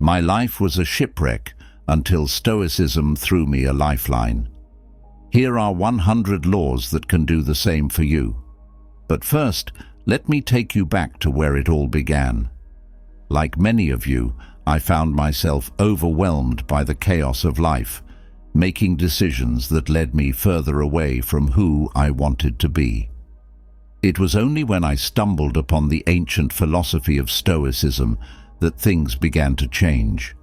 My life was a shipwreck until Stoicism threw me a lifeline. Here are 100 laws that can do the same for you. But first, let me take you back to where it all began. Like many of you, I found myself overwhelmed by the chaos of life, making decisions that led me further away from who I wanted to be. It was only when I stumbled upon the ancient philosophy of Stoicism that things began to change.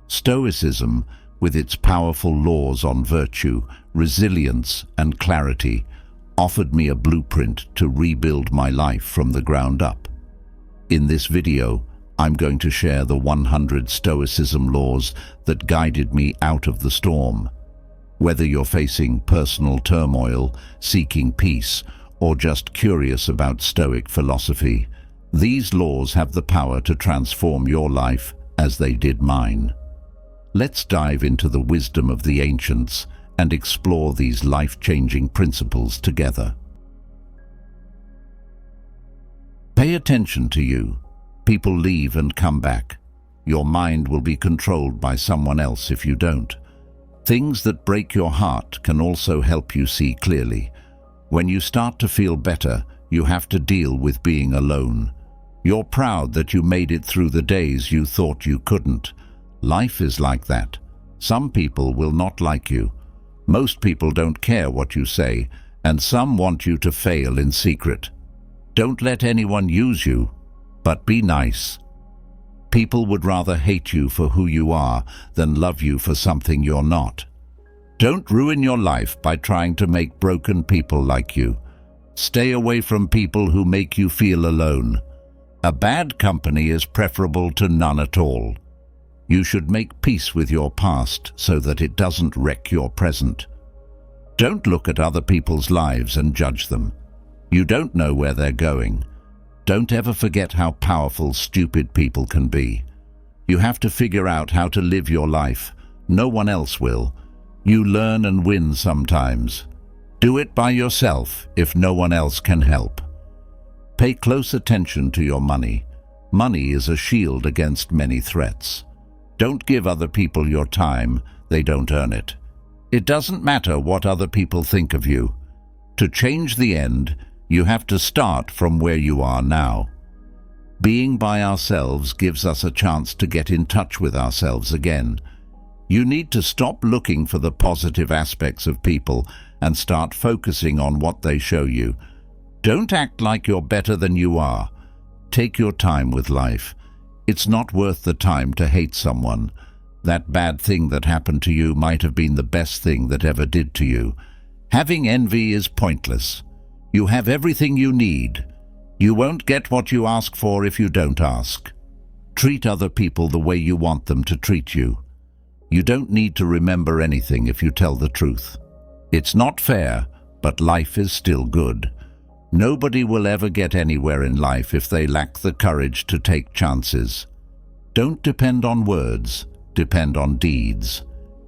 Stoicism, with its powerful laws on virtue, resilience, and clarity, offered me a blueprint to rebuild my life from the ground up. In this video, I'm going to share the 100 Stoicism laws that guided me out of the storm. Whether you're facing personal turmoil, seeking peace, or just curious about Stoic philosophy, these laws have the power to transform your life as they did mine. Let's dive into the wisdom of the ancients and explore these life-changing principles together. Pay attention to you. People leave and come back. Your mind will be controlled by someone else if you don't. Things that break your heart can also help you see clearly. When you start to feel better, you have to deal with being alone. You're proud that you made it through the days you thought you couldn't. Life is like that. Some people will not like you. Most people don't care what you say, and some want you to fail in secret. Don't let anyone use you, but be nice. People would rather hate you for who you are than love you for something you're not. Don't ruin your life by trying to make broken people like you. Stay away from people who make you feel alone. A bad company is preferable to none at all. You should make peace with your past so that it doesn't wreck your present. Don't look at other people's lives and judge them. You don't know where they're going. Don't ever forget how powerful stupid people can be. You have to figure out how to live your life. No one else will. You learn and win sometimes. Do it by yourself if no one else can help. Pay close attention to your money. Money is a shield against many threats. Don't give other people your time. They don't earn it. It doesn't matter what other people think of you. To change the end, you have to start from where you are now. Being by ourselves gives us a chance to get in touch with ourselves again. You need to stop looking for the positive aspects of people and start focusing on what they show you. Don't act like you're better than you are. Take your time with life. It's not worth the time to hate someone. That bad thing that happened to you might have been the best thing that ever did to you. Having envy is pointless. You have everything you need. You won't get what you ask for if you don't ask. Treat other people the way you want them to treat you. You don't need to remember anything if you tell the truth. It's not fair, but life is still good. Nobody will ever get anywhere in life if they lack the courage to take chances. Don't depend on words, depend on deeds.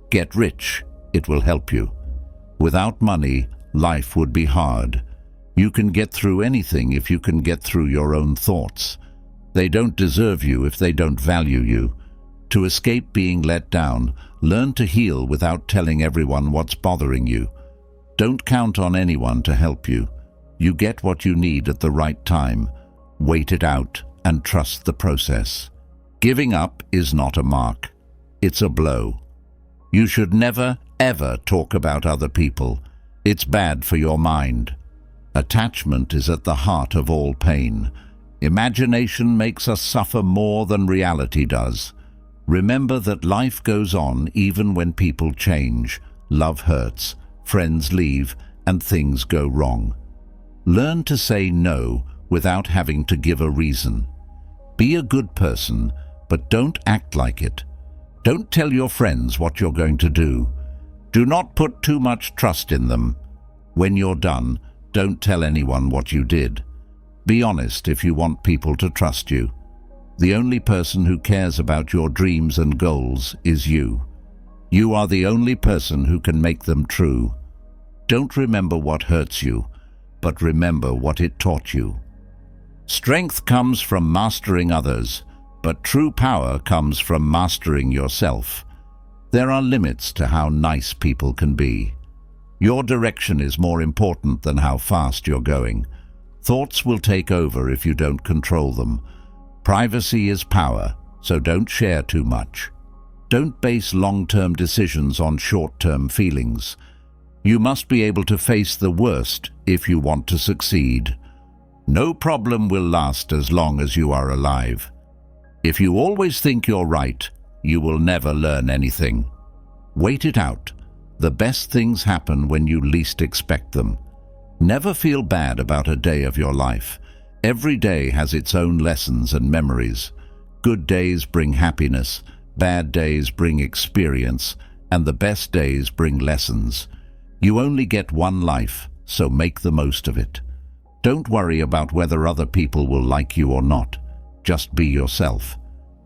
Get rich, it will help you. Without money, life would be hard. You can get through anything if you can get through your own thoughts. They don't deserve you if they don't value you. To escape being let down, learn to heal without telling everyone what's bothering you. Don't count on anyone to help you. You get what you need at the right time. Wait it out and trust the process. Giving up is not a mark. It's a blow. You should never, ever talk about other people. It's bad for your mind. Attachment is at the heart of all pain. Imagination makes us suffer more than reality does. Remember that life goes on even when people change. Love hurts, friends leave, and things go wrong. Learn to say no without having to give a reason. Be a good person, but don't act like it. Don't tell your friends what you're going to do. Do not put too much trust in them. When you're done, don't tell anyone what you did. Be honest if you want people to trust you. The only person who cares about your dreams and goals is you. You are the only person who can make them true. Don't remember what hurts you, but remember what it taught you. Strength comes from mastering others, But true power comes from mastering yourself. There are limits to how nice people can be. Your direction is more important than how fast you're going. Thoughts will take over if you don't control them. Privacy is power, so don't share too much. Don't base long-term decisions on short-term feelings. You must be able to face the worst if you want to succeed. No problem will last as long as you are alive. If you always think you're right, you will never learn anything. Wait it out. The best things happen when you least expect them. Never feel bad about a day of your life. Every day has its own lessons and memories. Good days bring happiness, bad days bring experience, and the best days bring lessons. You only get one life, so make the most of it. Don't worry about whether other people will like you or not. Just be yourself.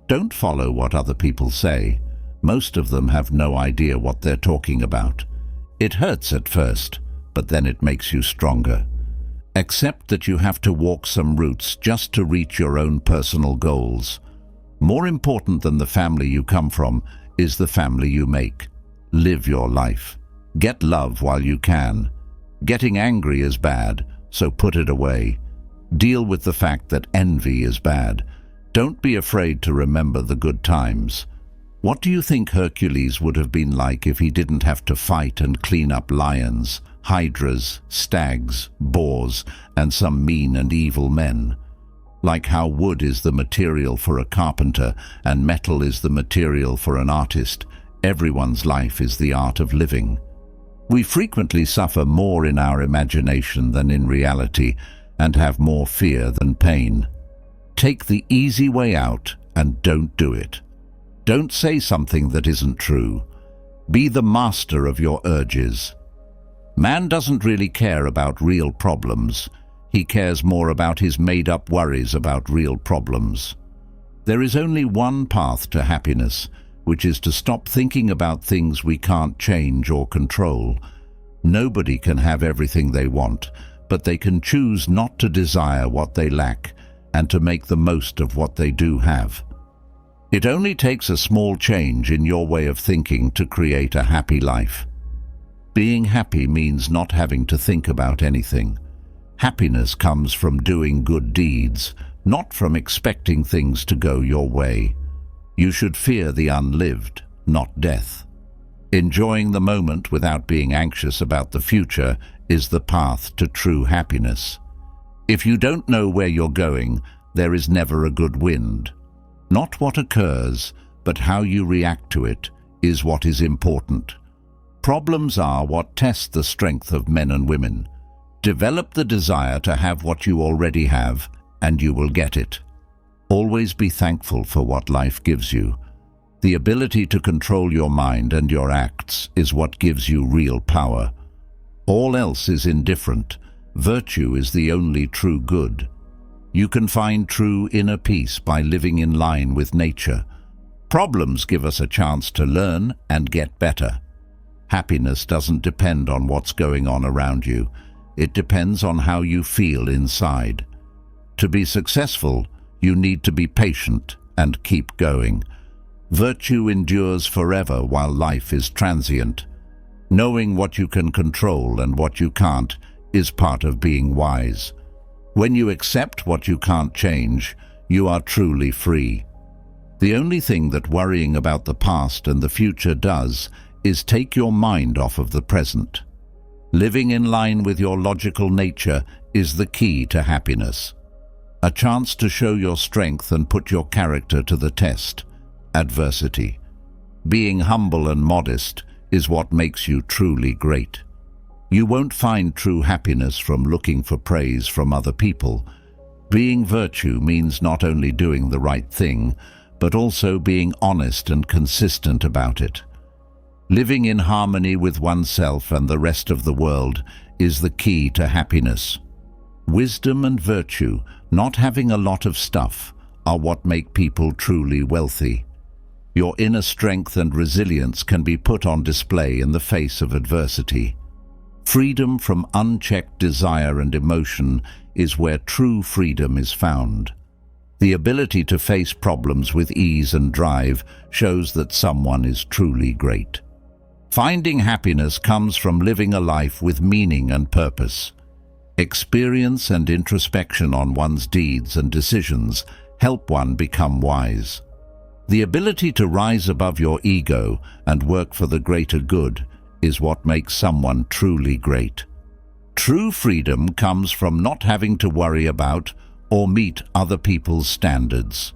Don't follow what other people say. Most of them have no idea what they're talking about. It hurts at first, but then it makes you stronger. Accept that you have to walk some routes just to reach your own personal goals. More important than the family you come from is the family you make. Live your life. Get love while you can. Getting angry is bad, so put it away. Deal with the fact that envy is bad. Don't be afraid to remember the good times. What do you think Hercules would have been like if he didn't have to fight and clean up lions, hydras, stags, boars, and some mean and evil men? Like how wood is the material for a carpenter and metal is the material for an artist, everyone's life is the art of living. We frequently suffer more in our imagination than in reality and have more fear than pain. Take the easy way out and don't do it. Don't say something that isn't true. Be the master of your urges. Man doesn't really care about real problems. He cares more about his made-up worries about real problems. There is only one path to happiness, which is to stop thinking about things we can't change or control. Nobody can have everything they want, but they can choose not to desire what they lack and to make the most of what they do have. It only takes a small change in your way of thinking to create a happy life. Being happy means not having to think about anything. Happiness comes from doing good deeds, not from expecting things to go your way. You should fear the unlived, not death. Enjoying the moment without being anxious about the future is the path to true happiness. If you don't know where you're going, there is never a good wind. Not what occurs, but how you react to it is what is important. Problems are what test the strength of men and women. Develop the desire to have what you already have, and you will get it. Always be thankful for what life gives you. The ability to control your mind and your acts is what gives you real power. All else is indifferent. Virtue is the only true good. You can find true inner peace by living in line with nature. Problems give us a chance to learn and get better. Happiness doesn't depend on what's going on around you. It depends on how you feel inside. To be successful, you need to be patient and keep going. Virtue endures forever while life is transient. Knowing what you can control and what you can't is part of being wise. When you accept what you can't change, you are truly free. The only thing that worrying about the past and the future does is take your mind off of the present. Living in line with your logical nature is the key to happiness. A chance to show your strength and put your character to the test. Adversity. Being humble and modest is what makes you truly great. You won't find true happiness from looking for praise from other people. Being virtue means not only doing the right thing, but also being honest and consistent about it. Living in harmony with oneself and the rest of the world is the key to happiness. Wisdom and virtue, not having a lot of stuff, are what make people truly wealthy. Your inner strength and resilience can be put on display in the face of adversity. Freedom from unchecked desire and emotion is where true freedom is found. The ability to face problems with ease and drive shows that someone is truly great. Finding happiness comes from living a life with meaning and purpose. Experience and introspection on one's deeds and decisions help one become wise. The ability to rise above your ego and work for the greater good is what makes someone truly great. True freedom comes from not having to worry about or meet other people's standards.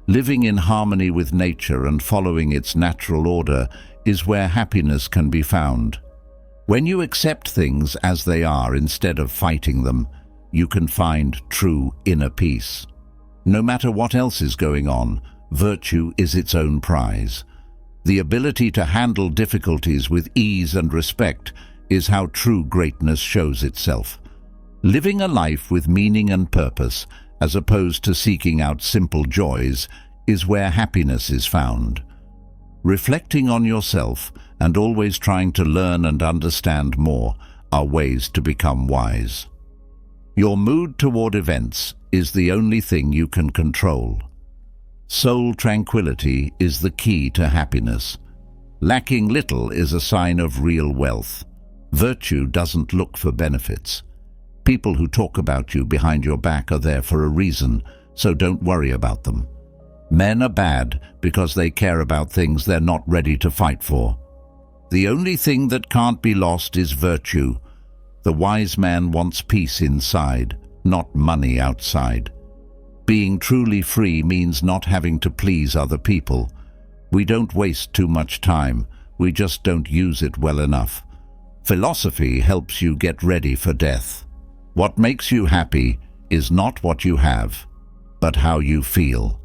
Living in harmony with nature and following its natural order is where happiness can be found. When you accept things as they are instead of fighting them, you can find true inner peace. No matter what else is going on, virtue is its own prize. The ability to handle difficulties with ease and respect is how true greatness shows itself. Living a life with meaning and purpose, as opposed to seeking out simple joys, is where happiness is found. Reflecting on yourself and always trying to learn and understand more are ways to become wise. Your mood toward events is the only thing you can control. Soul tranquility is the key to happiness. Lacking little is a sign of real wealth. Virtue doesn't look for benefits. People who talk about you behind your back are there for a reason, so don't worry about them. Men are bad because they care about things they're not ready to fight for. The only thing that can't be lost is virtue. The wise man wants peace inside, not money outside. Being truly free means not having to please other people. We don't waste too much time, we just don't use it well enough. Philosophy helps you get ready for death. What makes you happy is not what you have, but how you feel.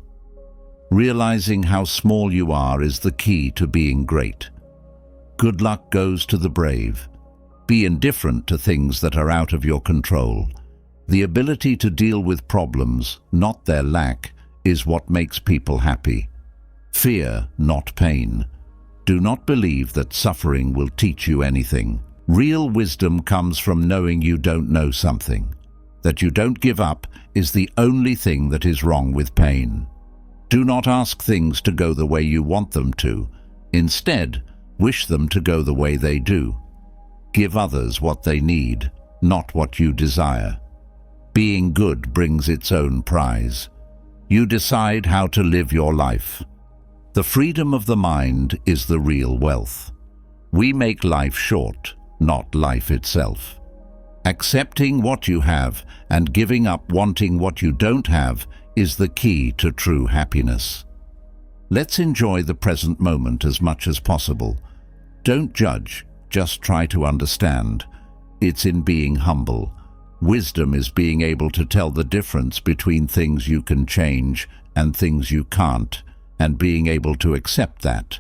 Realizing how small you are is the key to being great. Good luck goes to the brave. Be indifferent to things that are out of your control. The ability to deal with problems, not their lack, is what makes people happy. Fear, not pain. Do not believe that suffering will teach you anything. Real wisdom comes from knowing you don't know something. That you don't give up is the only thing that is wrong with pain. Do not ask things to go the way you want them to. Instead, wish them to go the way they do. Give others what they need, not what you desire. Being good brings its own prize. You decide how to live your life. The freedom of the mind is the real wealth. We make life short, not life itself. Accepting what you have and giving up wanting what you don't have is the key to true happiness. Let's enjoy the present moment as much as possible. Don't judge, just try to understand. It's in being humble. Wisdom is being able to tell the difference between things you can change and things you can't, and being able to accept that.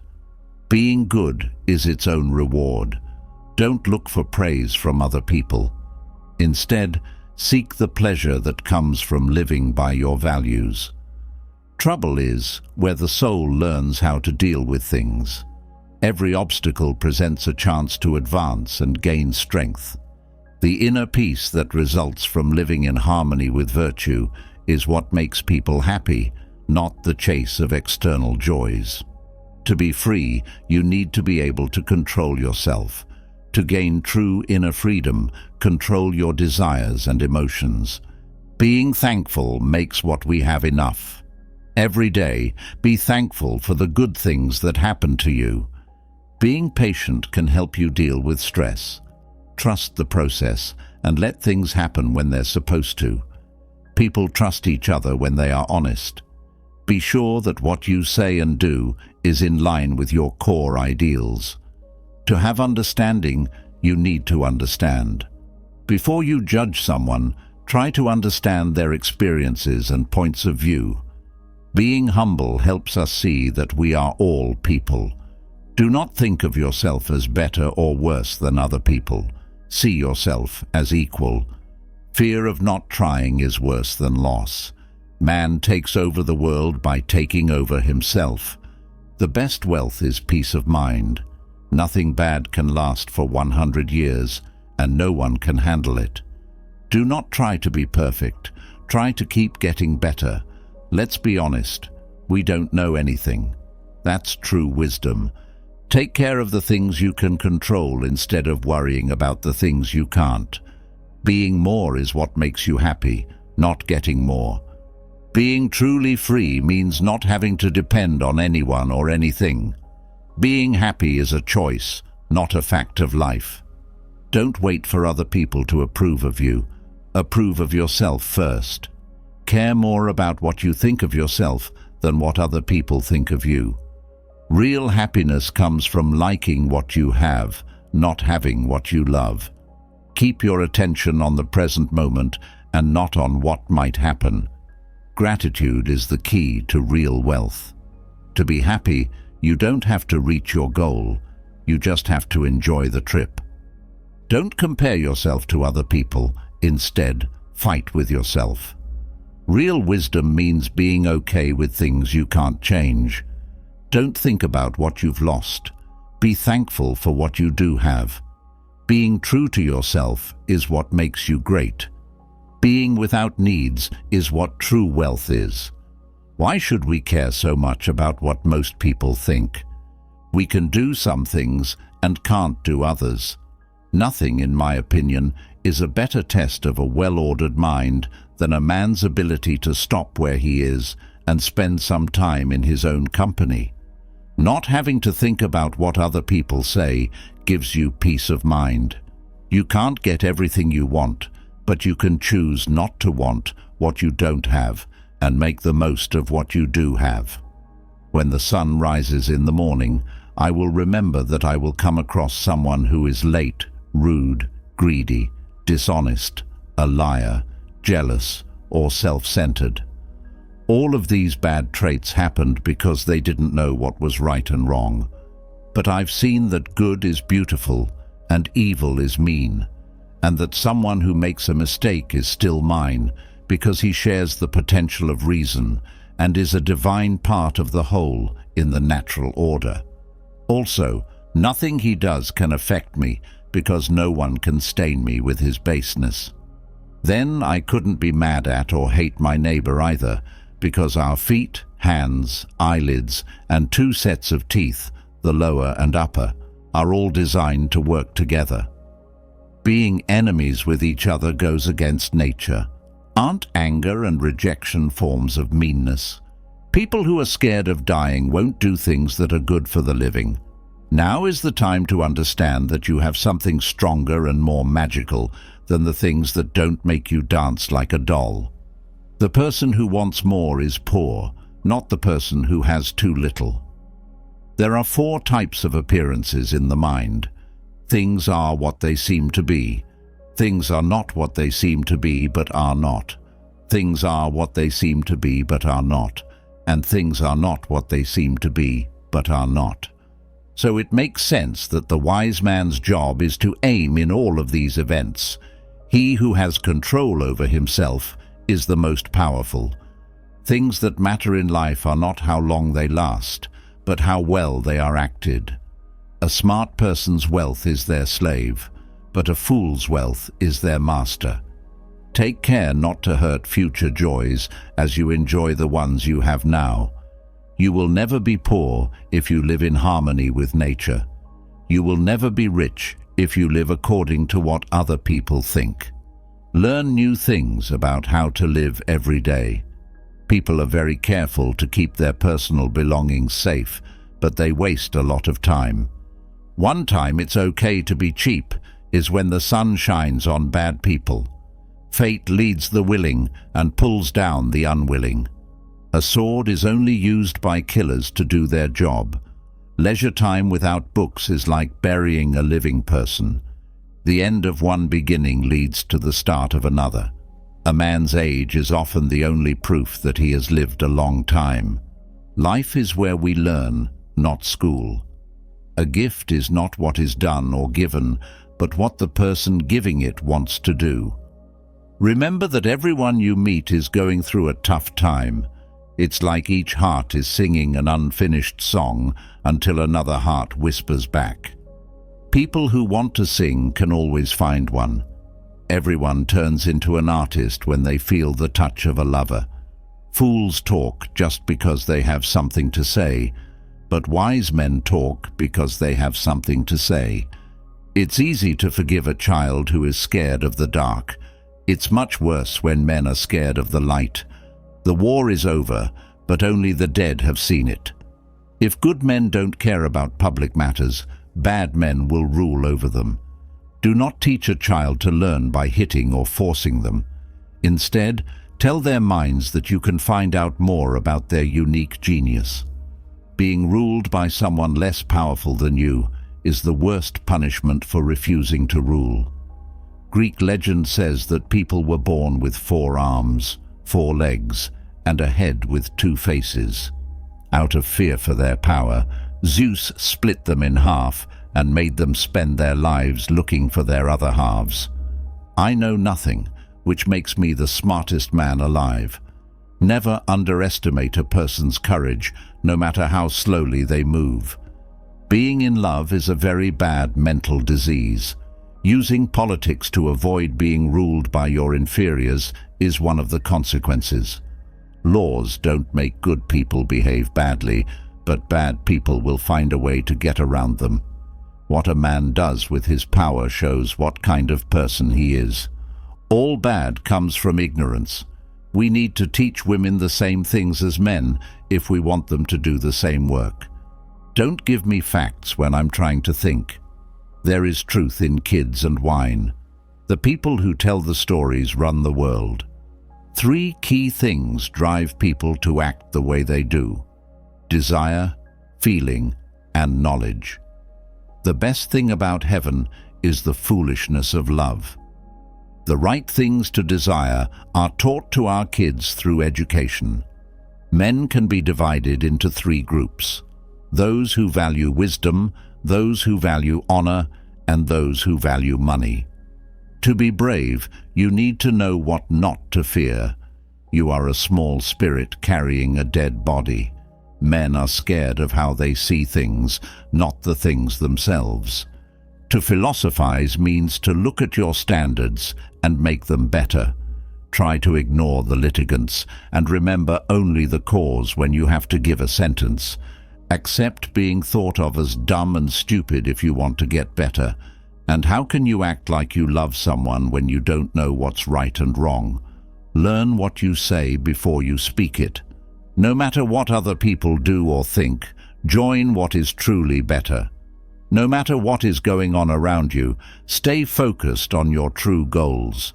Being good is its own reward. Don't look for praise from other people. Instead, seek the pleasure that comes from living by your values. Trouble is where the soul learns how to deal with things. Every obstacle presents a chance to advance and gain strength. The inner peace that results from living in harmony with virtue is what makes people happy, not the chase of external joys. To be free, you need to be able to control yourself. To gain true inner freedom, control your desires and emotions. Being thankful makes what we have enough. Every day, be thankful for the good things that happen to you. Being patient can help you deal with stress. Trust the process and let things happen when they're supposed to. People trust each other when they are honest. Be sure that what you say and do is in line with your core ideals. To have understanding, you need to understand. Before you judge someone, try to understand their experiences and points of view. Being humble helps us see that we are all people. Do not think of yourself as better or worse than other people. See yourself as equal. Fear of not trying is worse than loss. Man takes over the world by taking over himself. The best wealth is peace of mind. Nothing bad can last for 100 years, and no one can handle it. Do not try to be perfect. Try to keep getting better. Let's be honest, we don't know anything. That's true wisdom. Take care of the things you can control instead of worrying about the things you can't. Being more is what makes you happy, not getting more. Being truly free means not having to depend on anyone or anything. Being happy is a choice, not a fact of life. Don't wait for other people to approve of you. Approve of yourself first. Care more about what you think of yourself than what other people think of you. Real happiness comes from liking what you have, not having what you love. Keep your attention on the present moment and not on what might happen. Gratitude is the key to real wealth. To be happy, you don't have to reach your goal. You just have to enjoy the trip. Don't compare yourself to other people. Instead, fight with yourself. Real wisdom means being okay with things you can't change. Don't think about what you've lost. Be thankful for what you do have. Being true to yourself is what makes you great. Being without needs is what true wealth is. Why should we care so much about what most people think? We can do some things and can't do others. Nothing, in my opinion, is a better test of a well-ordered mind than a man's ability to stop where he is and spend some time in his own company. Not having to think about what other people say gives you peace of mind. You can't get everything you want, but you can choose not to want what you don't have and make the most of what you do have. When the sun rises in the morning, I will remember that I will come across someone who is late, rude, greedy, dishonest, a liar, jealous, or self-centered. All of these bad traits happened because they didn't know what was right and wrong. But I've seen that good is beautiful and evil is mean, and that someone who makes a mistake is still mine because he shares the potential of reason and is a divine part of the whole in the natural order. Also, nothing he does can affect me because no one can stain me with his baseness. Then I couldn't be mad at or hate my neighbor either, because our feet, hands, eyelids, and 2 sets of teeth, the lower and upper, are all designed to work together. Being enemies with each other goes against nature. Aren't anger and rejection forms of meanness? People who are scared of dying won't do things that are good for the living. Now is the time to understand that you have something stronger and more magical than the things that don't make you dance like a doll. The person who wants more is poor, not the person who has too little. There are 4 types of appearances in the mind. Things are what they seem to be. Things are not what they seem to be but are not. Things are what they seem to be but are not. And things are not what they seem to be but are not. So it makes sense that the wise man's job is to aim in all of these events. He who has control over himself is the most powerful. Things that matter in life are not how long they last, but how well they are acted. A smart person's wealth is their slave, but a fool's wealth is their master. Take care not to hurt future joys as you enjoy the ones you have now. You will never be poor if you live in harmony with nature. You will never be rich if you live according to what other people think. Learn new things about how to live every day. People are very careful to keep their personal belongings safe, but they waste a lot of time. One time it's okay to be cheap is when the sun shines on bad people. Fate leads the willing and pulls down the unwilling. A sword is only used by killers to do their job. Leisure time without books is like burying a living person. The end of one beginning leads to the start of another. A man's age is often the only proof that he has lived a long time. Life is where we learn, not school. A gift is not what is done or given, but what the person giving it wants to do. Remember that everyone you meet is going through a tough time. It's like each heart is singing an unfinished song until another heart whispers back. People who want to sing can always find one. Everyone turns into an artist when they feel the touch of a lover. Fools talk just because they have something to say, but wise men talk because they have something to say. It's easy to forgive a child who is scared of the dark. It's much worse when men are scared of the light. The war is over, but only the dead have seen it. If good men don't care about public matters, bad men will rule over them. Do not teach a child to learn by hitting or forcing them. Instead, tell their minds that you can find out more about their unique genius. Being ruled by someone less powerful than you is the worst punishment for refusing to rule. Greek legend says that people were born with 4 arms, 4 legs, and a head with 2 faces. Out of fear for their power, Zeus split them in half and made them spend their lives looking for their other halves. I know nothing, which makes me the smartest man alive. Never underestimate a person's courage, no matter how slowly they move. Being in love is a very bad mental disease. Using politics to avoid being ruled by your inferiors is one of the consequences. Laws don't make good people behave badly, but bad people will find a way to get around them. What a man does with his power shows what kind of person he is. All bad comes from ignorance. We need to teach women the same things as men if we want them to do the same work. Don't give me facts when I'm trying to think. There is truth in kids and wine. The people who tell the stories run the world. 3 key things drive people to act the way they do: desire, feeling, and knowledge. The best thing about heaven is the foolishness of love. The right things to desire are taught to our kids through education. Men can be divided into 3 groups: those who value wisdom, those who value honor, and those who value money. To be brave, you need to know what not to fear. You are a small spirit carrying a dead body. Men are scared of how they see things, not the things themselves. To philosophize means to look at your standards and make them better. Try to ignore the litigants and remember only the cause when you have to give a sentence. Accept being thought of as dumb and stupid if you want to get better. And how can you act like you love someone when you don't know what's right and wrong? Learn what you say before you speak it. No matter what other people do or think, join what is truly better. No matter what is going on around you, stay focused on your true goals.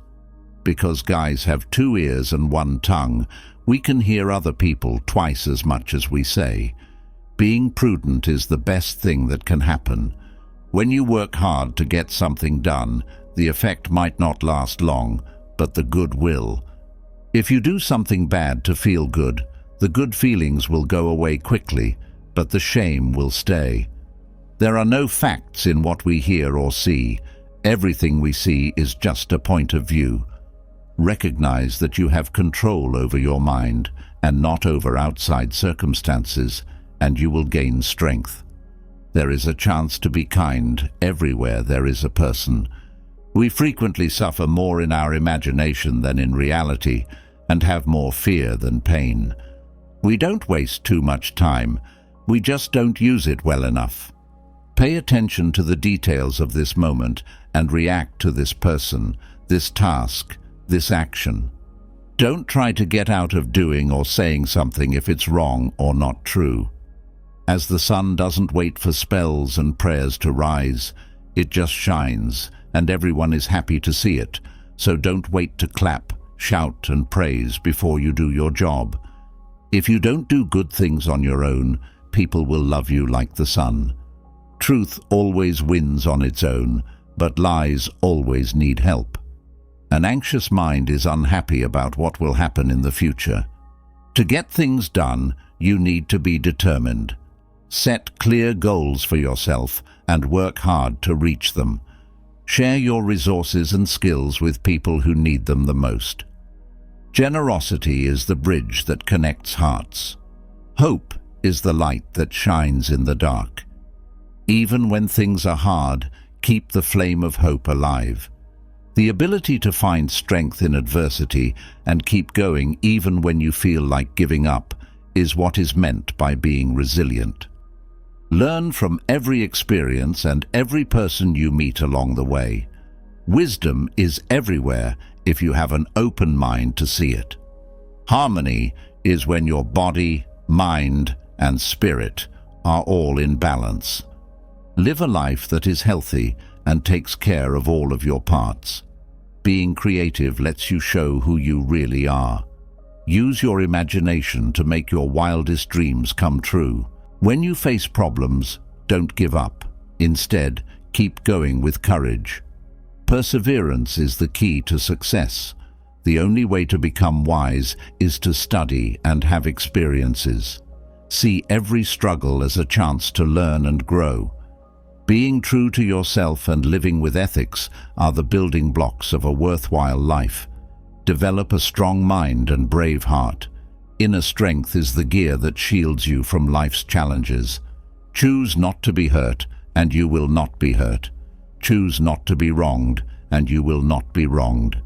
Because guys have 2 ears and 1 tongue, we can hear other people twice as much as we say. Being prudent is the best thing that can happen. When you work hard to get something done, the effect might not last long, but the good will. If you do something bad to feel good, the good feelings will go away quickly, but the shame will stay. There are no facts in what we hear or see. Everything we see is just a point of view. Recognize that you have control over your mind and not over outside circumstances, and you will gain strength. There is a chance to be kind everywhere there is a person. We frequently suffer more in our imagination than in reality, and have more fear than pain. We don't waste too much time, we just don't use it well enough. Pay attention to the details of this moment and react to this person, this task, this action. Don't try to get out of doing or saying something if it's wrong or not true. As the sun doesn't wait for spells and prayers to rise, it just shines, and everyone is happy to see it, so don't wait to clap, shout, and praise before you do your job. If you don't do good things on your own, people will love you like the sun. Truth always wins on its own, but lies always need help. An anxious mind is unhappy about what will happen in the future. To get things done, you need to be determined. Set clear goals for yourself and work hard to reach them. Share your resources and skills with people who need them the most. Generosity is the bridge that connects hearts. Hope is the light that shines in the dark. Even when things are hard, keep the flame of hope alive. The ability to find strength in adversity and keep going even when you feel like giving up is what is meant by being resilient. Learn from every experience and every person you meet along the way. Wisdom is everywhere if you have an open mind to see it. Harmony is when your body, mind, and spirit are all in balance. Live a life that is healthy and takes care of all of your parts. Being creative lets you show who you really are. Use your imagination to make your wildest dreams come true. When you face problems, don't give up. Instead, keep going with courage. Perseverance is the key to success. The only way to become wise is to study and have experiences. See every struggle as a chance to learn and grow. Being true to yourself and living with ethics are the building blocks of a worthwhile life. Develop a strong mind and brave heart. Inner strength is the gear that shields you from life's challenges. Choose not to be hurt, and you will not be hurt. Choose not to be wronged, and you will not be wronged.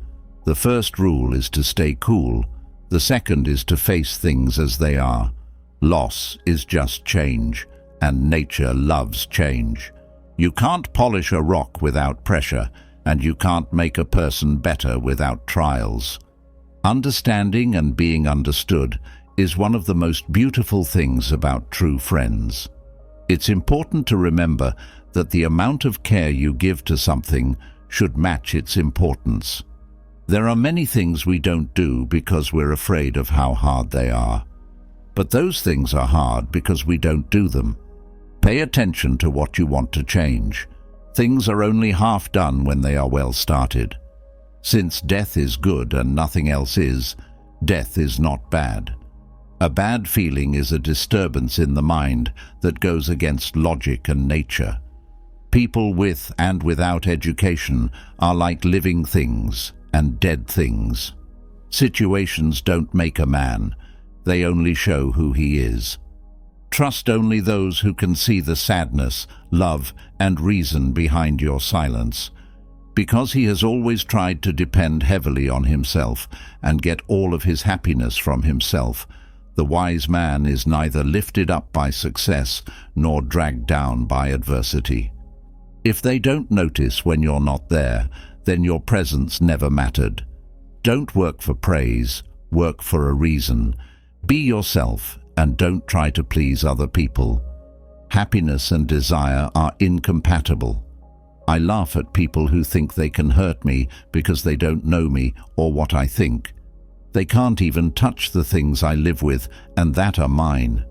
The first rule is to stay cool. The second is to face things as they are. Loss is just change, and nature loves change. You can't polish a rock without pressure, and you can't make a person better without trials. Understanding and being understood is one of the most beautiful things about true friends. It's important to remember that the amount of care you give to something should match its importance. There are many things we don't do because we're afraid of how hard they are. But those things are hard because we don't do them. Pay attention to what you want to change. Things are only half done when they are well started. Since death is good and nothing else is, death is not bad. A bad feeling is a disturbance in the mind that goes against logic and nature. People with and without education are like living things and dead things. Situations don't make a man, they only show who he is. Trust only those who can see the sadness, love, and reason behind your silence. Because he has always tried to depend heavily on himself and get all of his happiness from himself, the wise man is neither lifted up by success nor dragged down by adversity. If they don't notice when you're not there, then your presence never mattered. Don't work for praise, work for a reason. Be yourself and don't try to please other people. Happiness and desire are incompatible. I laugh at people who think they can hurt me because they don't know me or what I think. They can't even touch the things I live with, and that are mine.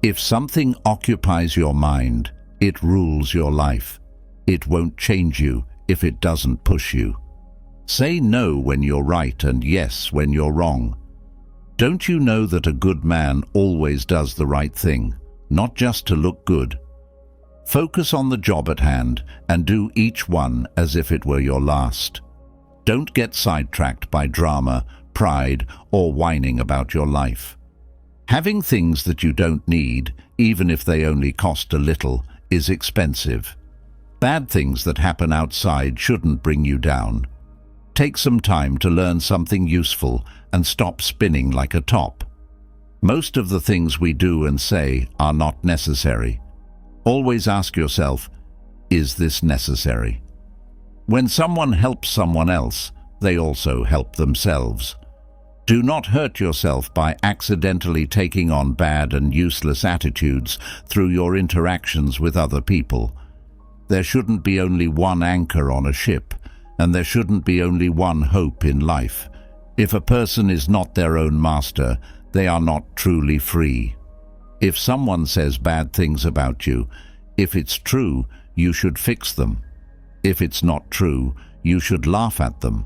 If something occupies your mind, it rules your life. It won't change you if it doesn't push you. Say no when you're right and yes when you're wrong. Don't you know that a good man always does the right thing, not just to look good? Focus on the job at hand and do each one as if it were your last. Don't get sidetracked by drama, pride, or whining about your life. Having things that you don't need, even if they only cost a little, is expensive. Bad things that happen outside shouldn't bring you down. Take some time to learn something useful and stop spinning like a top. Most of the things we do and say are not necessary. Always ask yourself, is this necessary? When someone helps someone else, they also help themselves. Do not hurt yourself by accidentally taking on bad and useless attitudes through your interactions with other people. There shouldn't be only one anchor on a ship, and there shouldn't be only one hope in life. If a person is not their own master, they are not truly free. If someone says bad things about you, if it's true, you should fix them. If it's not true, you should laugh at them.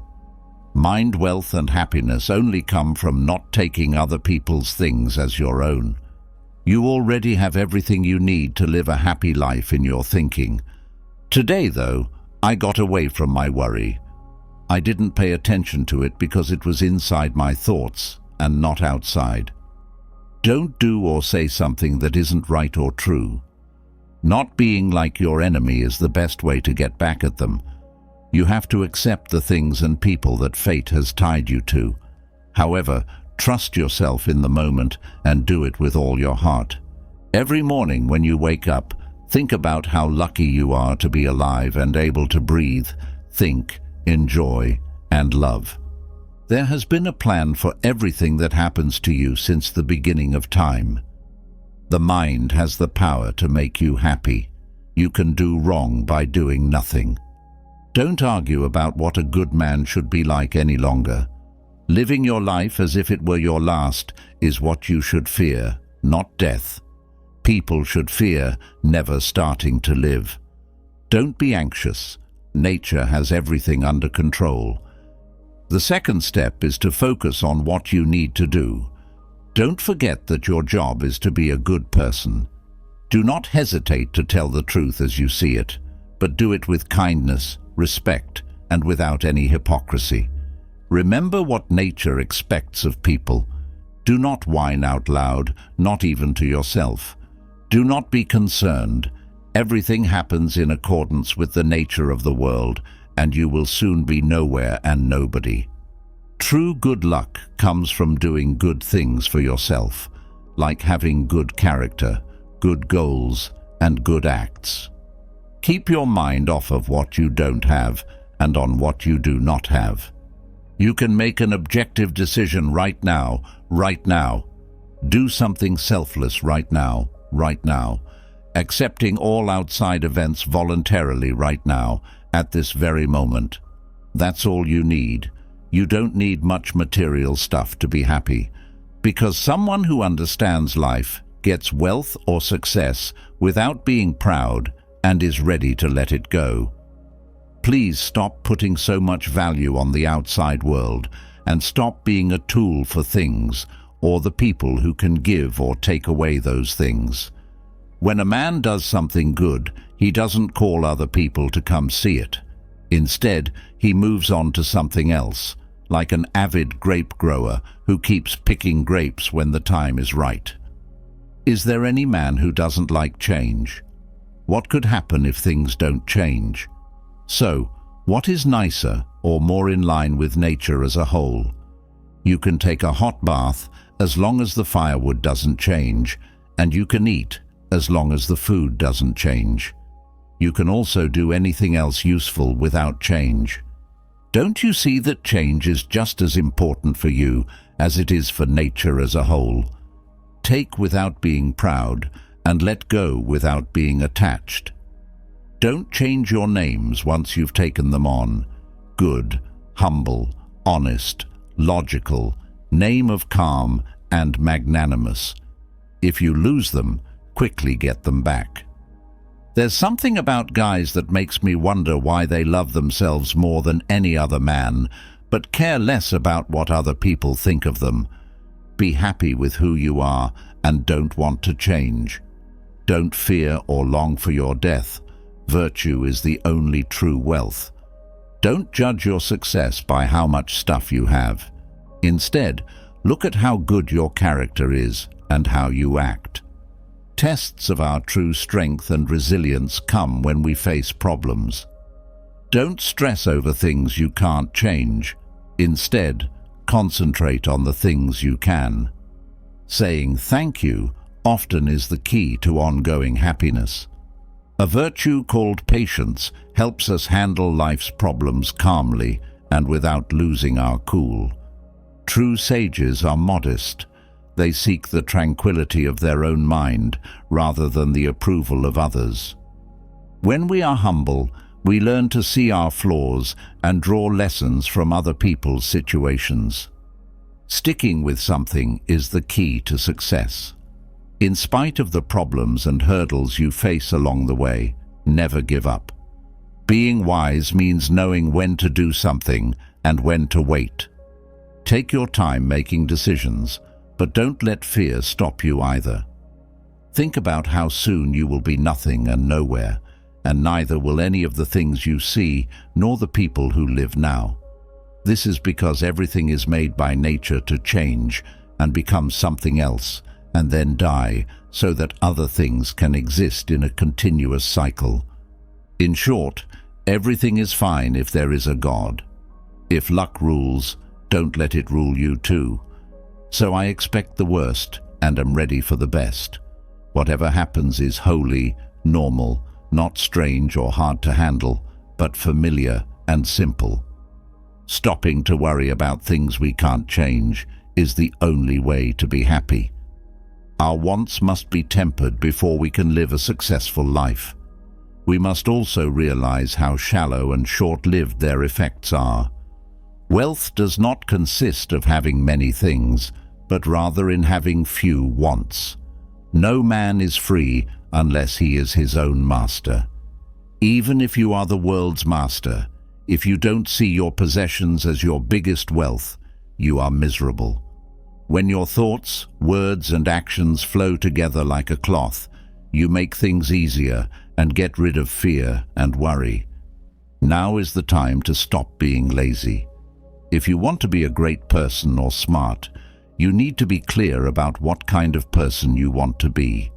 Mind, wealth, and happiness only come from not taking other people's things as your own. You already have everything you need to live a happy life in your thinking. Today, though, I got away from my worry. I didn't pay attention to it because it was inside my thoughts and not outside. Don't do or say something that isn't right or true. Not being like your enemy is the best way to get back at them. You have to accept the things and people that fate has tied you to. However, trust yourself in the moment and do it with all your heart. Every morning when you wake up, think about how lucky you are to be alive and able to breathe, think, enjoy, and love. There has been a plan for everything that happens to you since the beginning of time. The mind has the power to make you happy. You can do wrong by doing nothing. Don't argue about what a good man should be like any longer. Living your life as if it were your last is what you should fear, not death. People should fear never starting to live. Don't be anxious. Nature has everything under control. The second step is to focus on what you need to do. Don't forget that your job is to be a good person. Do not hesitate to tell the truth as you see it, but do it with kindness, respect, and without any hypocrisy. Remember what nature expects of people. Do not whine out loud, not even to yourself. Do not be concerned. Everything happens in accordance with the nature of the world, and you will soon be nowhere and nobody. True good luck comes from doing good things for yourself, like having good character, good goals, and good acts. Keep your mind off of what you don't have and on what you do not have. You can make an objective decision right now, right now. Do something selfless right now, right now. Accepting all outside events voluntarily right now, at this very moment. That's all you need. You don't need much material stuff to be happy, because someone who understands life gets wealth or success without being proud and is ready to let it go. Please stop putting so much value on the outside world and stop being a tool for things or the people who can give or take away those things. When a man does something good, he doesn't call other people to come see it. Instead, he moves on to something else, like an avid grape grower who keeps picking grapes when the time is right. Is there any man who doesn't like change? What could happen if things don't change? So, what is nicer or more in line with nature as a whole? You can take a hot bath as long as the firewood doesn't change, and you can eat as long as the food doesn't change. You can also do anything else useful without change. Don't you see that change is just as important for you as it is for nature as a whole? Take without being proud, and let go without being attached. Don't change your names once you've taken them on. Good, humble, honest, logical, name of calm, and magnanimous. If you lose them, quickly get them back. There's something about guys that makes me wonder why they love themselves more than any other man, but care less about what other people think of them. Be happy with who you are and don't want to change. Don't fear or long for your death. Virtue is the only true wealth. Don't judge your success by how much stuff you have. Instead, look at how good your character is and how you act. Tests of our true strength and resilience come when we face problems. Don't stress over things you can't change. Instead, concentrate on the things you can. Saying thank you often is the key to ongoing happiness. A virtue called patience helps us handle life's problems calmly and without losing our cool. True sages are modest. They seek the tranquility of their own mind rather than the approval of others. When we are humble, we learn to see our flaws and draw lessons from other people's situations. Sticking with something is the key to success. In spite of the problems and hurdles you face along the way, never give up. Being wise means knowing when to do something and when to wait. Take your time making decisions, but don't let fear stop you either. Think about how soon you will be nothing and nowhere, and neither will any of the things you see nor the people who live now. This is because everything is made by nature to change and become something else, and then die, so that other things can exist in a continuous cycle. In short, Everything is fine if there is a God. If luck rules, don't let it rule you too. So I expect the worst and am ready for the best. Whatever happens is holy, normal, not strange or hard to handle, but familiar and simple. Stopping to worry about things we can't change is the only way to be happy. Our wants must be tempered before we can live a successful life. We must also realize how shallow and short-lived their effects are. Wealth does not consist of having many things, but rather in having few wants. No man is free unless he is his own master. Even if you are the world's master, if you don't see your possessions as your biggest wealth, you are miserable. When your thoughts, words, and actions flow together like a cloth, you make things easier and get rid of fear and worry. Now is the time to stop being lazy. If you want to be a great person or smart, you need to be clear about what kind of person you want to be.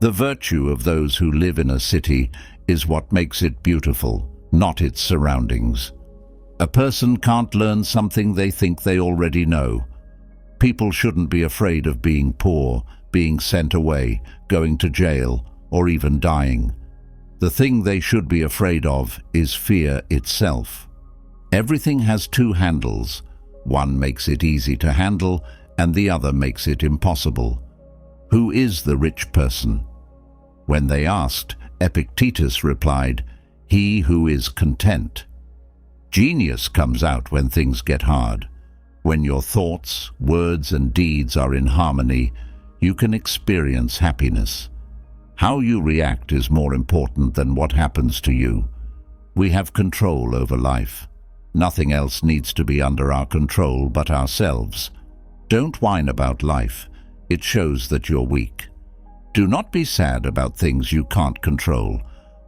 The virtue of those who live in a city is what makes it beautiful, not its surroundings. A person can't learn something they think they already know. People shouldn't be afraid of being poor, being sent away, going to jail, or even dying. The thing they should be afraid of is fear itself. Everything has two handles. One makes it easy to handle, and the other makes it impossible. Who is the rich person? When they asked, Epictetus replied, "He who is content." Genius comes out when things get hard. When your thoughts, words, and deeds are in harmony, you can experience happiness. How you react is more important than what happens to you. We have control over life. Nothing else needs to be under our control but ourselves. Don't whine about life. It shows that you're weak. Do not be sad about things you can't control.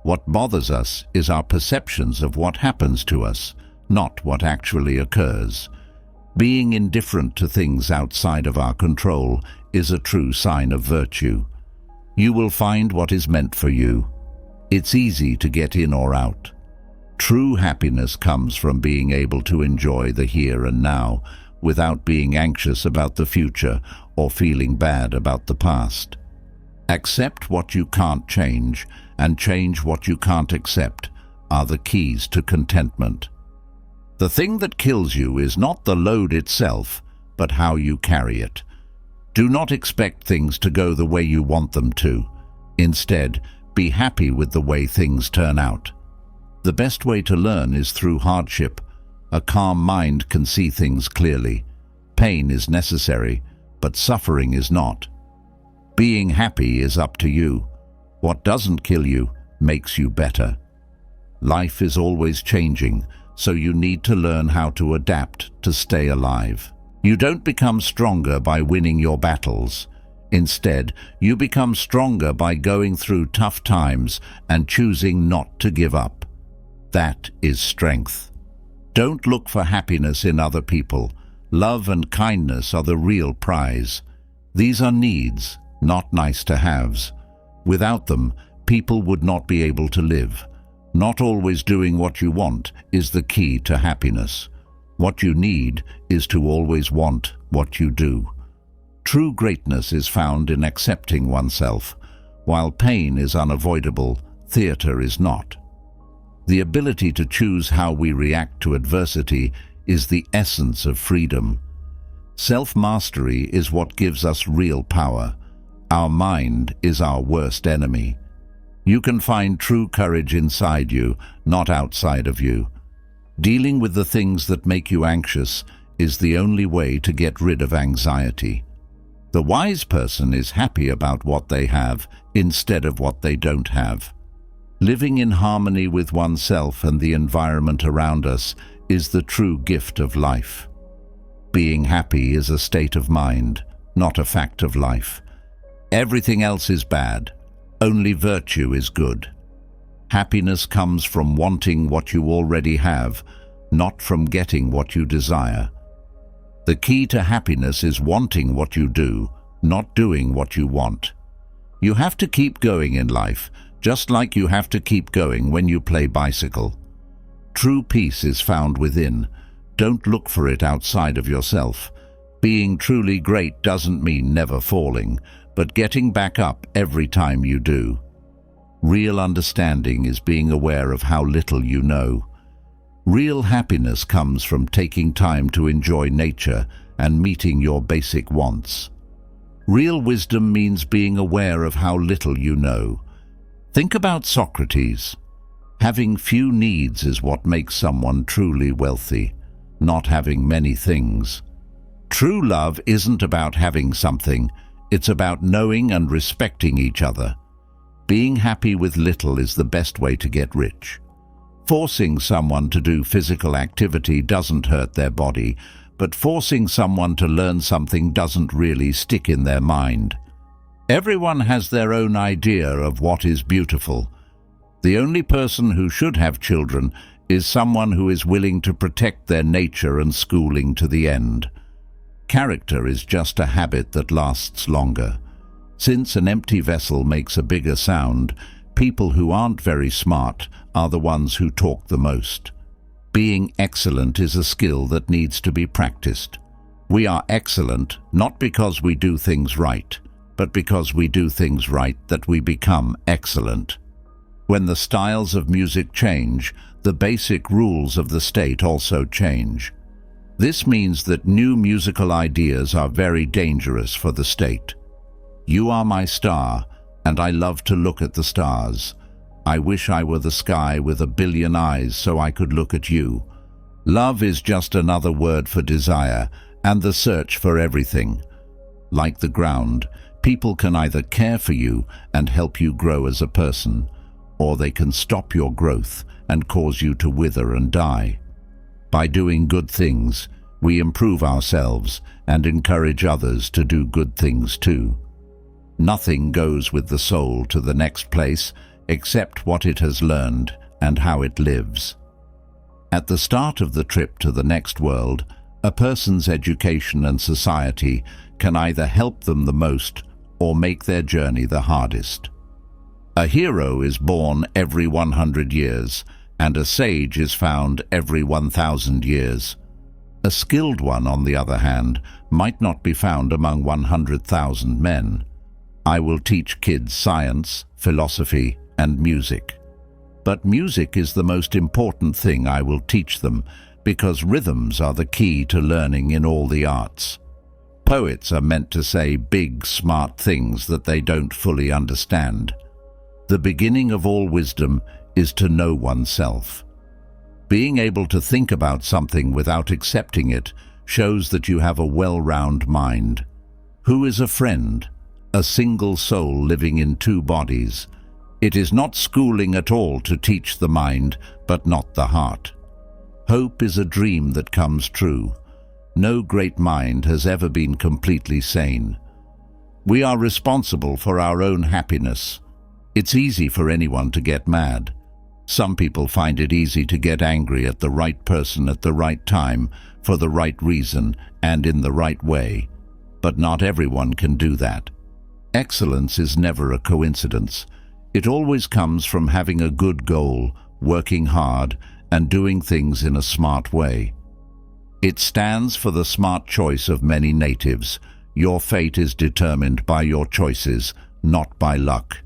What bothers us is our perceptions of what happens to us, not what actually occurs. Being indifferent to things outside of our control is a true sign of virtue. You will find what is meant for you. It's easy to get in or out. True happiness comes from being able to enjoy the here and now without being anxious about the future or feeling bad about the past. Accept what you can't change and change what you can't accept are the keys to contentment. The thing that kills you is not the load itself, but how you carry it. Do not expect things to go the way you want them to. Instead, be happy with the way things turn out. The best way to learn is through hardship. A calm mind can see things clearly. Pain is necessary, but suffering is not. Being happy is up to you. What doesn't kill you makes you better. Life is always changing, so you need to learn how to adapt to stay alive. You don't become stronger by winning your battles. Instead, you become stronger by going through tough times and choosing not to give up. That is strength. Don't look for happiness in other people. Love and kindness are the real prize. These are needs, not nice-to-haves. Without them, people would not be able to live. Not always doing what you want is the key to happiness. What you need is to always want what you do. True greatness is found in accepting oneself. While pain is unavoidable, theater is not. The ability to choose how we react to adversity is the essence of freedom. Self-mastery is what gives us real power. Our mind is our worst enemy. You can find true courage inside you, not outside of you. Dealing with the things that make you anxious is the only way to get rid of anxiety. The wise person is happy about what they have instead of what they don't have. Living in harmony with oneself and the environment around us is the true gift of life. Being happy is a state of mind, not a fact of life. Everything else is bad. Only virtue is good. Happiness comes from wanting what you already have, not from getting what you desire. The key to happiness is wanting what you do, not doing what you want. You have to keep going in life, just like you have to keep going when you play bicycle. True peace is found within. Don't look for it outside of yourself. Being truly great doesn't mean never falling, but getting back up every time you do. Real understanding is being aware of how little you know. Real happiness comes from taking time to enjoy nature and meeting your basic wants. Real wisdom means being aware of how little you know. Think about Socrates. Having few needs is what makes someone truly wealthy, not having many things. True love isn't about having something, it's about knowing and respecting each other. Being happy with little is the best way to get rich. Forcing someone to do physical activity doesn't hurt their body, but forcing someone to learn something doesn't really stick in their mind. Everyone has their own idea of what is beautiful. The only person who should have children is someone who is willing to protect their nature and schooling to the end. Character is just a habit that lasts longer. Since an empty vessel makes a bigger sound, people who aren't very smart are the ones who talk the most. Being excellent is a skill that needs to be practiced. We are excellent not because we do things right, but because we do things right that we become excellent. When the styles of music change, the basic rules of the state also change. This means that new musical ideas are very dangerous for the state. You are my star, and I love to look at the stars. I wish I were the sky with a billion eyes so I could look at you. Love is just another word for desire and the search for everything. Like the ground, people can either care for you and help you grow as a person, or they can stop your growth and cause you to wither and die. By doing good things, we improve ourselves and encourage others to do good things too. Nothing goes with the soul to the next place except what it has learned and how it lives. At the start of the trip to the next world, a person's education and society can either help them the most or make their journey the hardest. A hero is born every 100 years, and a sage is found every 1,000 years. A skilled one, on the other hand, might not be found among 100,000 men. I will teach kids science, philosophy, and music. But music is the most important thing I will teach them, because rhythms are the key to learning in all the arts. Poets are meant to say big, smart things that they don't fully understand. The beginning of all wisdom is to know oneself. Being able to think about something without accepting it shows that you have a well-rounded mind. Who is a friend? A single soul living in two bodies. It is not schooling at all to teach the mind, but not the heart. Hope is a dream that comes true. No great mind has ever been completely sane. We are responsible for our own happiness. It's easy for anyone to get mad. Some people find it easy to get angry at the right person at the right time, for the right reason, and in the right way. But not everyone can do that. Excellence is never a coincidence. It always comes from having a good goal, working hard, and doing things in a smart way. It stands for the smart choice of many natives. Your fate is determined by your choices, not by luck.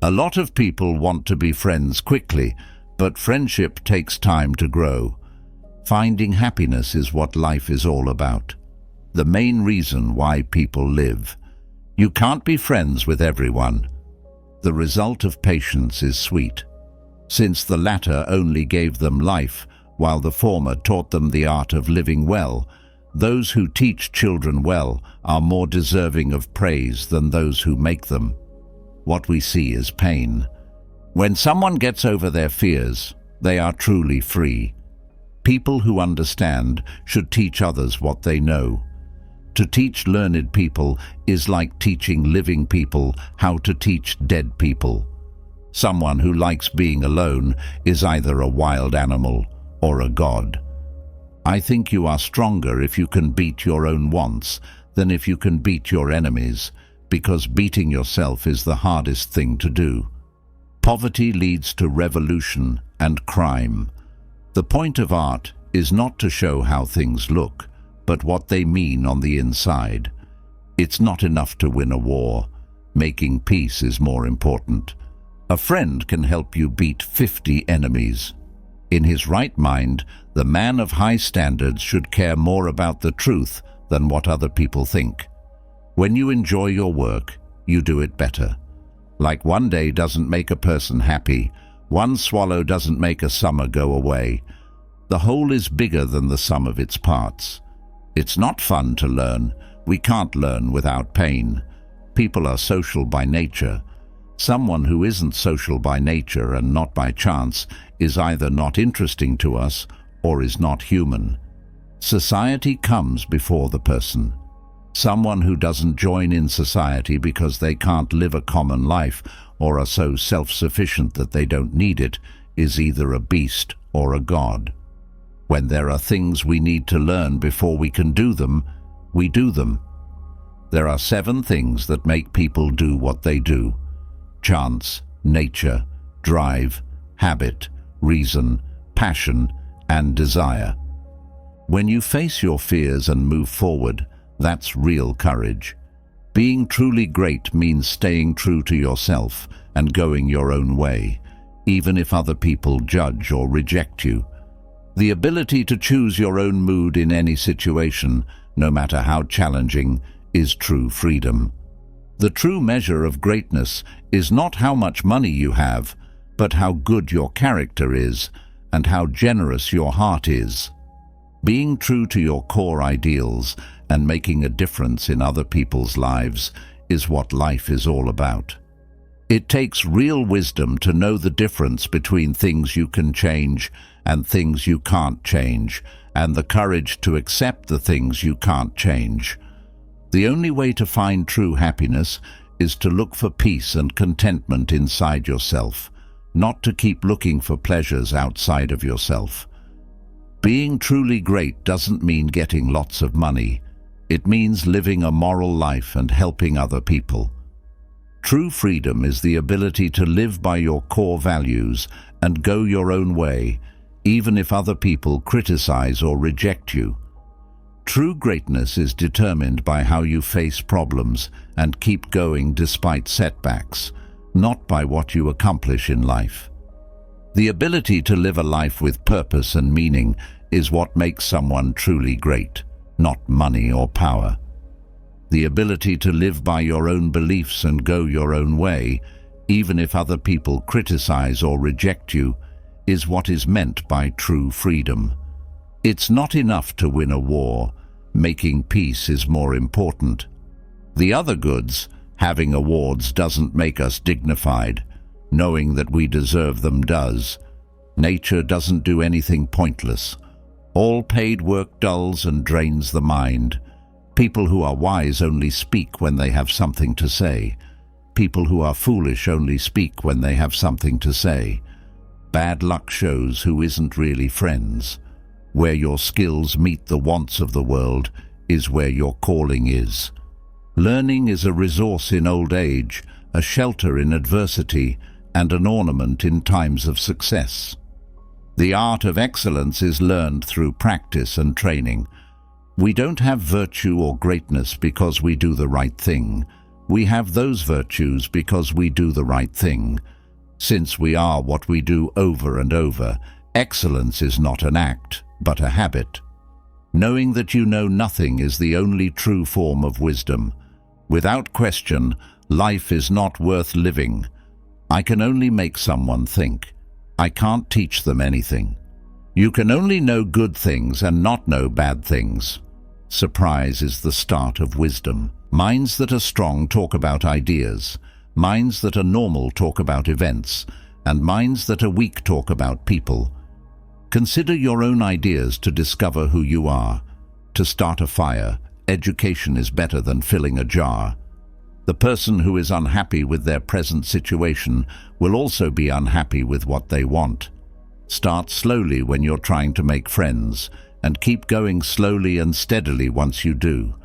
A lot of people want to be friends quickly, but friendship takes time to grow. Finding happiness is what life is all about. The main reason why people live. You can't be friends with everyone. The result of patience is sweet, since the latter only gave them life, while the former taught them the art of living well. Those who teach children well are more deserving of praise than those who make them. What we see is pain. When someone gets over their fears, they are truly free. People who understand should teach others what they know. To teach learned people is like teaching living people how to teach dead people. Someone who likes being alone is either a wild animal or a god. I think you are stronger if you can beat your own wants than if you can beat your enemies, because beating yourself is the hardest thing to do. Poverty leads to revolution and crime. The point of art is not to show how things look, but what they mean on the inside. It's not enough to win a war. Making peace is more important. A friend can help you beat 50 enemies. In his right mind, the man of high standards should care more about the truth than what other people think. When you enjoy your work, you do it better. Like one day doesn't make a person happy, one swallow doesn't make a summer go away. The whole is bigger than the sum of its parts. It's not fun to learn. We can't learn without pain. People are social by nature. Someone who isn't social by nature and not by chance is either not interesting to us or is not human. Society comes before the person. Someone who doesn't join in society because they can't live a common life or are so self-sufficient that they don't need it is either a beast or a god. When there are things we need to learn before we can do them, we do them. There are 7 things that make people do what they do: chance, nature, drive, habit, reason, passion, and desire. When you face your fears and move forward, that's real courage. Being truly great means staying true to yourself and going your own way, even if other people judge or reject you. The ability to choose your own mood in any situation, no matter how challenging, is true freedom. The true measure of greatness is not how much money you have, but how good your character is and how generous your heart is. Being true to your core ideals and making a difference in other people's lives is what life is all about. It takes real wisdom to know the difference between things you can change and things you can't change, and the courage to accept the things you can't change. The only way to find true happiness is to look for peace and contentment inside yourself, not to keep looking for pleasures outside of yourself. Being truly great doesn't mean getting lots of money. It means living a moral life and helping other people. True freedom is the ability to live by your core values and go your own way, even if other people criticize or reject you. True greatness is determined by how you face problems and keep going despite setbacks, not by what you accomplish in life. The ability to live a life with purpose and meaning is what makes someone truly great, not money or power. The ability to live by your own beliefs and go your own way, even if other people criticize or reject you, is what is meant by true freedom. It's not enough to win a war. Making peace is more important. The other goods, having awards, doesn't make us dignified. Knowing that we deserve them does. Nature doesn't do anything pointless. All paid work dulls and drains the mind. People who are wise only speak when they have something to say. People who are foolish only speak when they have something to say. Bad luck shows who isn't really friends. Where your skills meet the wants of the world is where your calling is. Learning is a resource in old age, a shelter in adversity, and an ornament in times of success. The art of excellence is learned through practice and training. We don't have virtue or greatness because we do the right thing. We have those virtues because we do the right thing. Since we are what we do over and over, excellence is not an act, but a habit. Knowing that you know nothing is the only true form of wisdom. Without question, life is not worth living. I can only make someone think. I can't teach them anything. You can only know good things and not know bad things. Surprise is the start of wisdom. Minds that are strong talk about ideas. Minds that are normal talk about events. And minds that are weak talk about people. Consider your own ideas to discover who you are. To start a fire, education is better than filling a jar. The person who is unhappy with their present situation will also be unhappy with what they want. Start slowly when you're trying to make friends, and keep going slowly and steadily once you do.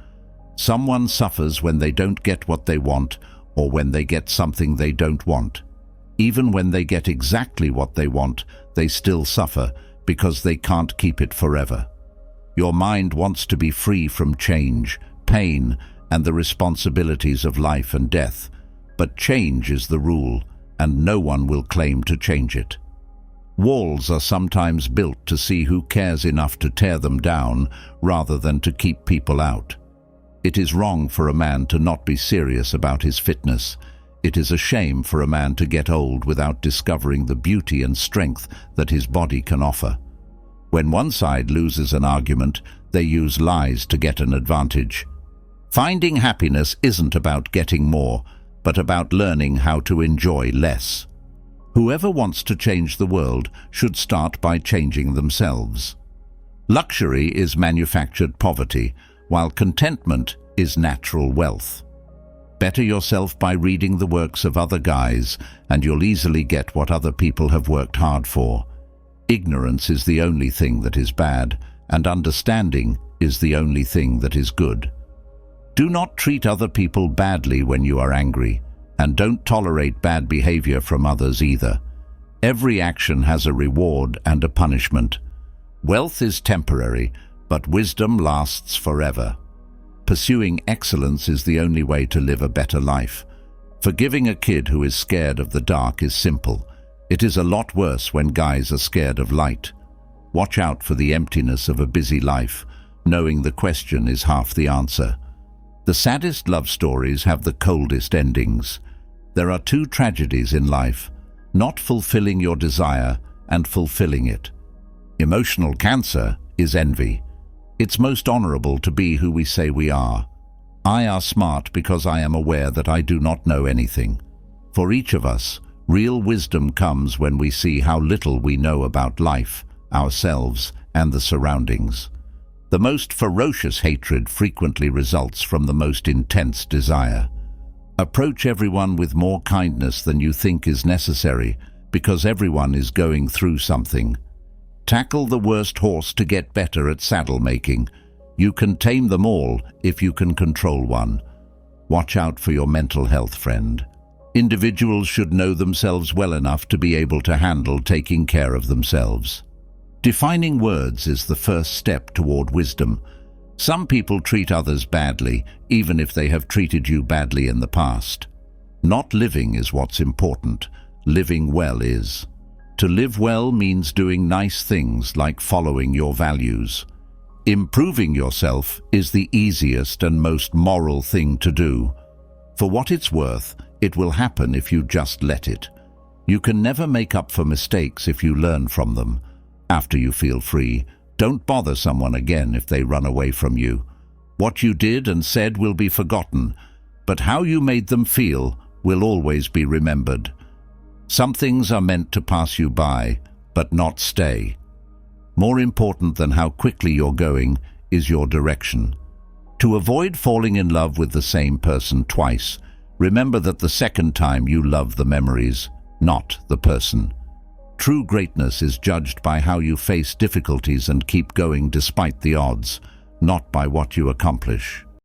Someone suffers when they don't get what they want, or when they get something they don't want. Even when they get exactly what they want, they still suffer, because they can't keep it forever. Your mind wants to be free from change, pain, and the responsibilities of life and death, but change is the rule, and no one will claim to change it. Walls are sometimes built to see who cares enough to tear them down rather than to keep people out. It is wrong for a man to not be serious about his fitness. It is a shame for a man to get old without discovering the beauty and strength that his body can offer. When one side loses an argument, they use lies to get an advantage. Finding happiness isn't about getting more, but about learning how to enjoy less. Whoever wants to change the world should start by changing themselves. Luxury is manufactured poverty, while contentment is natural wealth. Better yourself by reading the works of other guys, and you'll easily get what other people have worked hard for. Ignorance is the only thing that is bad, and understanding is the only thing that is good. Do not treat other people badly when you are angry, and don't tolerate bad behavior from others either. Every action has a reward and a punishment. Wealth is temporary, but wisdom lasts forever. Pursuing excellence is the only way to live a better life. Forgiving a kid who is scared of the dark is simple. It is a lot worse when guys are scared of light. Watch out for the emptiness of a busy life. Knowing the question is half the answer. The saddest love stories have the coldest endings. There are two tragedies in life: not fulfilling your desire and fulfilling it. Emotional cancer is envy. It's most honorable to be who we say we are. I are smart because I am aware that I do not know anything. For each of us, real wisdom comes when we see how little we know about life, ourselves, and the surroundings. The most ferocious hatred frequently results from the most intense desire. Approach everyone with more kindness than you think is necessary, because everyone is going through something. Tackle the worst horse to get better at saddle making. You can tame them all if you can control one. Watch out for your mental health, friend. Individuals should know themselves well enough to be able to handle taking care of themselves. Defining words is the first step toward wisdom. Some people treat others badly, even if they have treated you badly in the past. Not living is what's important. Living well is. To live well means doing nice things like following your values. Improving yourself is the easiest and most moral thing to do. For what it's worth, it will happen if you just let it. You can never make up for mistakes if you learn from them. After you feel free, don't bother someone again if they run away from you. What you did and said will be forgotten, but how you made them feel will always be remembered. Some things are meant to pass you by, but not stay. More important than how quickly you're going is your direction. To avoid falling in love with the same person twice, remember that the second time you love the memories, not the person. True greatness is judged by how you face difficulties and keep going despite the odds, not by what you accomplish.